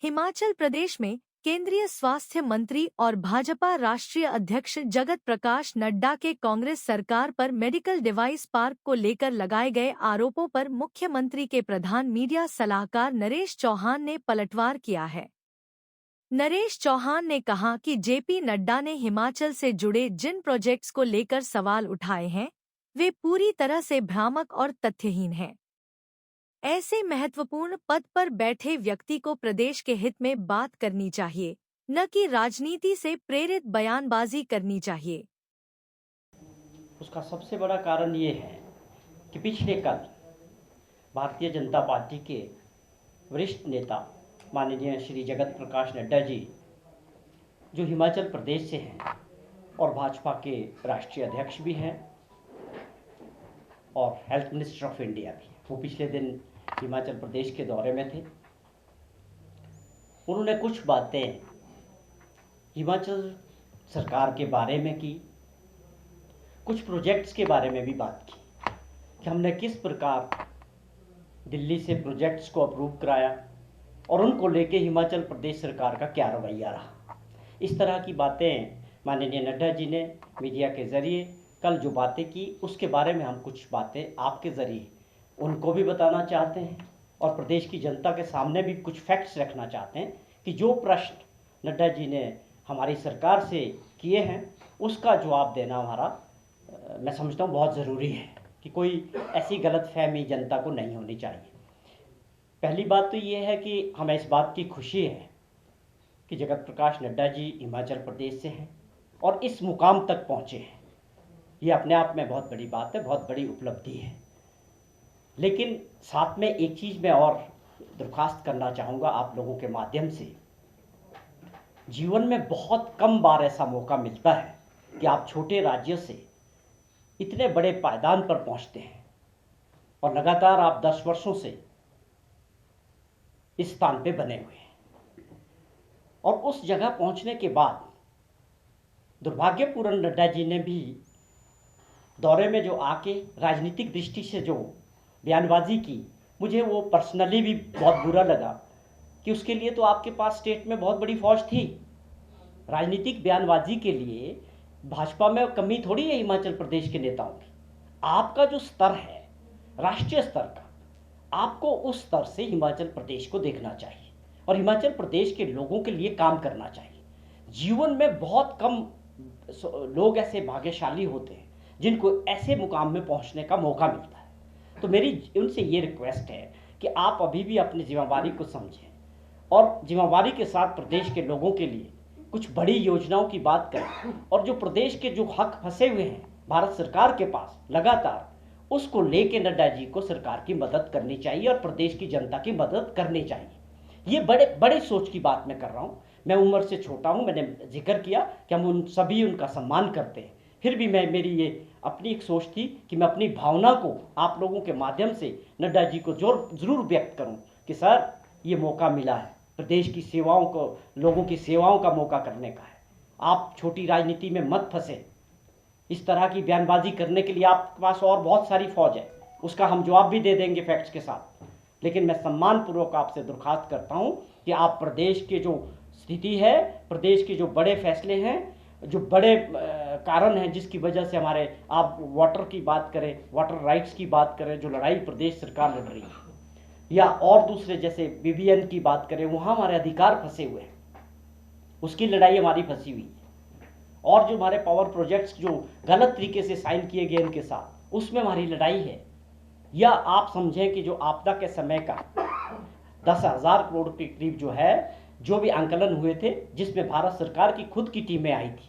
हिमाचल प्रदेश में केंद्रीय स्वास्थ्य मंत्री और भाजपा राष्ट्रीय अध्यक्ष जगत प्रकाश नड्डा के कांग्रेस सरकार पर मेडिकल डिवाइस पार्क को लेकर लगाए गए आरोपों पर मुख्यमंत्री के प्रधान मीडिया सलाहकार नरेश चौहान ने पलटवार किया है। नरेश चौहान ने कहा कि जेपी नड्डा ने हिमाचल से जुड़े जिन प्रोजेक्ट्स को लेकर सवाल उठाए हैं, वे पूरी तरह से भ्रामक और तथ्यहीन हैं। ऐसे महत्वपूर्ण पद पर बैठे व्यक्ति को प्रदेश के हित में बात करनी चाहिए, न कि राजनीति से प्रेरित बयानबाजी करनी चाहिए। उसका सबसे बड़ा कारण ये है कि पिछले कल भारतीय जनता पार्टी के वरिष्ठ नेता माननीय श्री जगत प्रकाश नड्डा जी, जो हिमाचल प्रदेश से हैं और भाजपा के राष्ट्रीय अध्यक्ष भी हैं और हेल्थ मिनिस्टर ऑफ इंडिया भी, वो पिछले दिन हिमाचल प्रदेश के दौरे में थे। उन्होंने कुछ बातें हिमाचल सरकार के बारे में की, कुछ प्रोजेक्ट्स के बारे में भी बात की कि हमने किस प्रकार दिल्ली से प्रोजेक्ट्स को अप्रूव कराया और उनको लेके हिमाचल प्रदेश सरकार का क्या रवैया रहा। इस तरह की बातें माननीय नड्डा जी ने मीडिया के ज़रिए कल जो बातें की, उसके बारे में हम कुछ बातें आपके ज़रिए उनको भी बताना चाहते हैं और प्रदेश की जनता के सामने भी कुछ फैक्ट्स रखना चाहते हैं कि जो प्रश्न नड्डा जी ने हमारी सरकार से किए हैं, उसका जवाब देना हमारा मैं समझता हूँ बहुत ज़रूरी है कि कोई ऐसी गलतफहमी जनता को नहीं होनी चाहिए। पहली बात तो ये है कि हमें इस बात की खुशी है कि जगत प्रकाश नड्डा जी हिमाचल प्रदेश से हैं और इस मुकाम तक पहुँचे हैं। ये अपने आप में बहुत बड़ी बात है, बहुत बड़ी उपलब्धि है। लेकिन साथ में एक चीज़ मैं और दरख्वास्त करना चाहूँगा आप लोगों के माध्यम से। जीवन में बहुत कम बार ऐसा मौका मिलता है कि आप छोटे राज्य से इतने बड़े पायदान पर पहुँचते हैं और लगातार आप 10 वर्षों से इस स्थान पे बने हुए हैं और उस जगह पहुँचने के बाद दुर्भाग्यपूर्ण नड्डा जी ने भी दौरे में जो आके राजनीतिक दृष्टि से जो बयानबाजी की, मुझे वो पर्सनली भी बहुत बुरा लगा कि उसके लिए तो आपके पास स्टेट में बहुत बड़ी फौज थी। राजनीतिक बयानबाजी के लिए भाजपा में कमी थोड़ी है हिमाचल प्रदेश के नेताओं की। आपका जो स्तर है राष्ट्रीय स्तर का, आपको उस स्तर से हिमाचल प्रदेश को देखना चाहिए और हिमाचल प्रदेश के लोगों के लिए काम करना चाहिए। जीवन में बहुत कम लोग ऐसे भाग्यशाली होते हैं जिनको ऐसे मुकाम में पहुंचने का मौका मिलता है। तो मेरी उनसे ये रिक्वेस्ट है कि आप अभी भी अपनी जिम्मेवारी को समझें और जिम्मेवारी के साथ प्रदेश के लोगों के लिए कुछ बड़ी योजनाओं की बात करें और जो प्रदेश के जो हक फंसे हुए हैं भारत सरकार के पास लगातार, उसको लेके नड्डा जी को सरकार की मदद करनी चाहिए और प्रदेश की जनता की मदद करनी चाहिए। ये बड़े बड़े सोच की बात मैं कर रहा हूँ। मैं उम्र से छोटा हूँ, मैंने जिक्र किया कि हम उन सभी उनका सम्मान करते हैं, फिर भी मेरी ये अपनी एक सोच थी कि मैं अपनी भावना को आप लोगों के माध्यम से नड्डा जी को ज़रूर व्यक्त करूं कि सर, ये मौका मिला है प्रदेश की सेवाओं को, लोगों की सेवाओं का मौका करने का है। आप छोटी राजनीति में मत फंसे। इस तरह की बयानबाजी करने के लिए आपके पास और बहुत सारी फौज है, उसका हम जवाब भी दे देंगे फैक्ट्स के साथ। लेकिन मैं सम्मानपूर्वक आपसे दरख्वास्त करता हूँ कि आप प्रदेश के जो स्थिति है, प्रदेश के जो बड़े फैसले हैं, जो बड़े कारण हैं जिसकी वजह से हमारे, आप वाटर की बात करें, वाटर राइट्स की बात करें, जो लड़ाई प्रदेश सरकार लड़ रही है, या और दूसरे जैसे बीबीएन की बात करें, वहाँ हमारे अधिकार फंसे हुए हैं, उसकी लड़ाई हमारी फंसी हुई है। और जो हमारे पावर प्रोजेक्ट्स जो गलत तरीके से साइन किए गए इनके साथ, उसमें हमारी लड़ाई है। या आप समझें कि जो आपदा के समय का 10,000 करोड़ के करीब जो है, जो भी आंकलन हुए थे, जिसमें भारत सरकार की खुद की टीमें आई थी,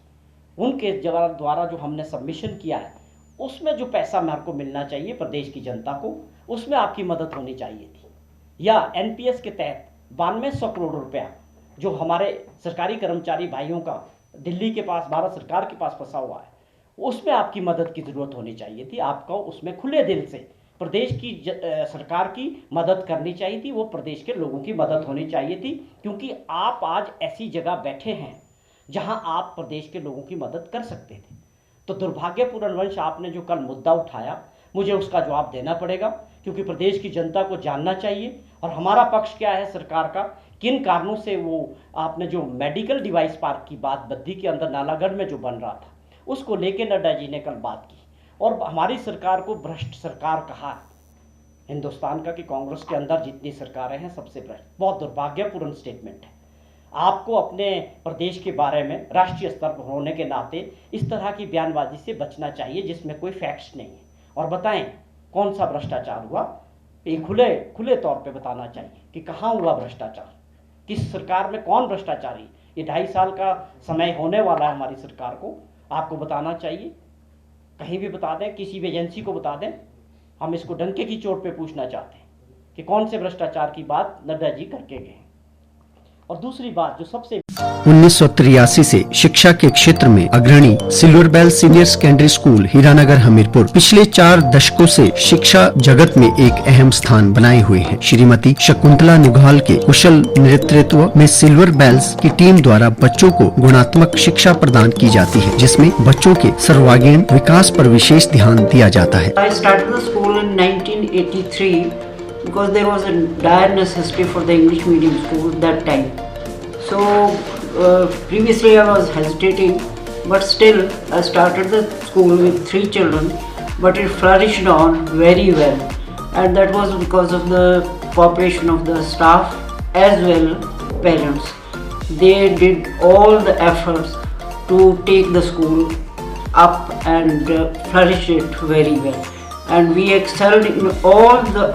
उनके द्वारा जो हमने सबमिशन किया है, उसमें जो पैसा मेरे को मिलना चाहिए प्रदेश की जनता को, उसमें आपकी मदद होनी चाहिए थी। या एनपीएस के तहत 9200 करोड़ रुपया जो हमारे सरकारी कर्मचारी भाइयों का दिल्ली के पास भारत सरकार के पास फंसा हुआ है, उसमें आपकी मदद की ज़रूरत होनी चाहिए थी। आपको उसमें खुले दिल से प्रदेश की सरकार की मदद करनी चाहिए थी, वो प्रदेश के लोगों की मदद होनी चाहिए थी, क्योंकि आप आज ऐसी जगह बैठे हैं जहां आप प्रदेश के लोगों की मदद कर सकते थे। तो दुर्भाग्यपूर्ण वंश आपने जो कल मुद्दा उठाया, मुझे उसका जवाब देना पड़ेगा, क्योंकि प्रदेश की जनता को जानना चाहिए और हमारा पक्ष क्या है सरकार का, किन कारणों से वो आपने जो मेडिकल डिवाइस पार्क की बात बद्दी के अंदर नालागढ़ में जो बन रहा था उसको लेके नड्डा जी ने कल बात की और हमारी सरकार को भ्रष्ट सरकार कहा हिंदुस्तान का कि कांग्रेस के अंदर जितनी सरकारें हैं सबसे भ्रष्ट। बहुत दुर्भाग्यपूर्ण स्टेटमेंट है। आपको अपने प्रदेश के बारे में राष्ट्रीय स्तर पर होने के नाते इस तरह की बयानबाजी से बचना चाहिए जिसमें कोई फैक्ट्स नहीं है। और बताएं कौन सा भ्रष्टाचार हुआ, ये खुले तौर पे बताना चाहिए कि कहाँ हुआ भ्रष्टाचार, किस सरकार में कौन भ्रष्टाचारी। ये 2.5 साल का समय होने वाला है हमारी सरकार को, आपको बताना चाहिए। कहीं भी बता दें, किसी भी एजेंसी को बता दें, हम इसको डंके की चोट पे पूछना चाहते हैं कि कौन से भ्रष्टाचार की बात नड्डा जी करके गए। और दूसरी बात जो सबसे 1983 से शिक्षा के क्षेत्र में अग्रणी Silver Bell Senior Secondary School Hiranagar Hamirpur पिछले 4 दशकों से शिक्षा जगत में एक अहम स्थान बनाए हुए है। श्रीमती शकुंतला निघाल के कुशल नेतृत्व में सिल्वर बेल्स की टीम द्वारा बच्चों को गुणात्मक शिक्षा प्रदान की जाती है, जिसमें बच्चों के सर्वांगीण विकास पर विशेष ध्यान दिया जाता है। I started the school in 1983 because there was a dire necessity for the English medium school that time. So previously I was hesitating, but still I started the school with 3 children, but it flourished on very well, and that was because of the cooperation of the staff as well parents. They did all the efforts to take the school up and flourish it very well, and we excelled in all the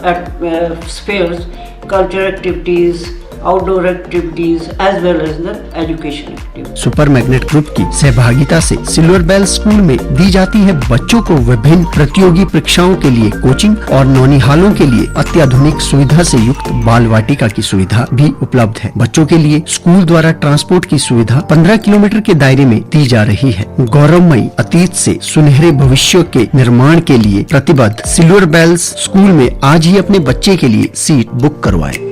spheres, cultural activities, outdoor activities as well as the education activities. Super Magnet Group की सहभागिता से silver bell school में दी जाती है बच्चों को विभिन्न प्रतियोगी परीक्षाओं के लिए कोचिंग और नौनिहालों के लिए अत्याधुनिक सुविधा से युक्त बाल वाटिका की सुविधा भी उपलब्ध है। बच्चों के लिए स्कूल द्वारा ट्रांसपोर्ट की सुविधा 15 किलोमीटर के दायरे में दी जा रही है। गौरवमयी अतीत से सुनहरे भविष्य के निर्माण के लिए प्रतिबद्ध सिल्वर बेल्स स्कूल में आज ही अपने बच्चे के लिए सीट बुक करवाएं।